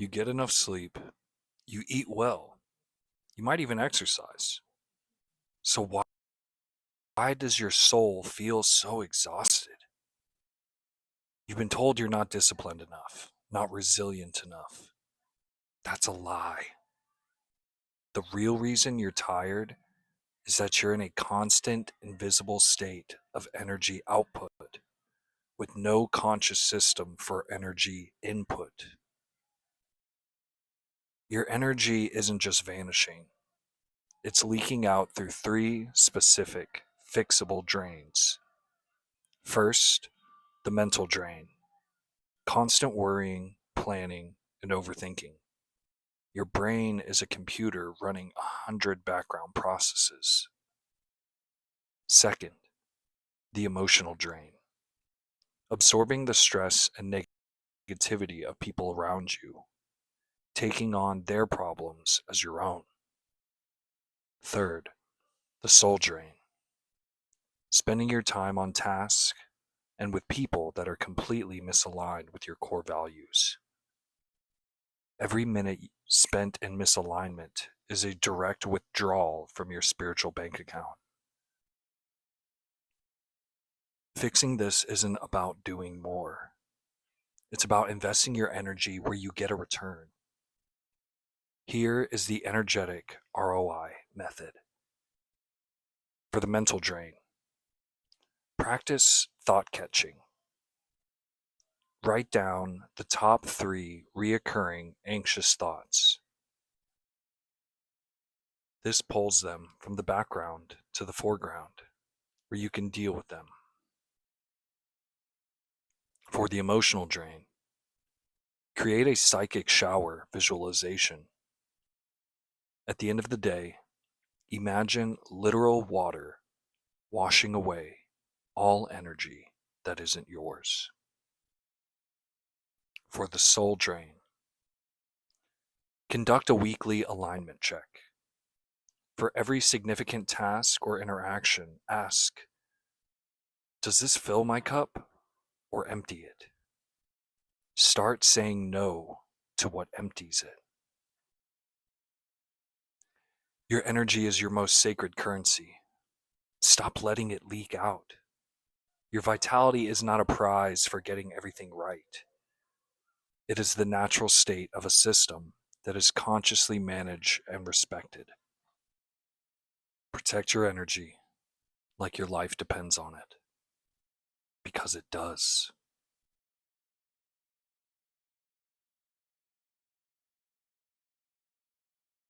You get enough sleep, you eat well, you might even exercise. So why does your soul feel so exhausted? You've been told you're not disciplined enough, not resilient enough. That's a lie. The real reason you're tired is that you're in a constant, invisible state of energy output with no conscious system for energy input. Your energy isn't just vanishing, it's leaking out through three specific, fixable drains. First, the mental drain. Constant worrying, planning, and overthinking. Your brain is a computer running 100 background processes. Second, the emotional drain. Absorbing the stress and negativity of people around you, taking on their problems as your own. Third, the soul drain. Spending your time on tasks and with people that are completely misaligned with your core values. Every minute spent in misalignment is a direct withdrawal from your spiritual bank account. Fixing this isn't about doing more. It's about investing your energy where you get a return. Here is the energetic ROI method. For the mental drain, practice thought catching. Write down the top 3 reoccurring anxious thoughts. This pulls them from the background to the foreground, where you can deal with them. For the emotional drain, create a psychic shower visualization. At the end of the day, imagine literal water washing away all energy that isn't yours. For the soul drain, conduct a weekly alignment check. For every significant task or interaction, ask, does this fill my cup or empty it? Start saying no to what empties it. Your energy is your most sacred currency. Stop letting it leak out. Your vitality is not a prize for getting everything right. It is the natural state of a system that is consciously managed and respected. Protect your energy like your life depends on it, because it does.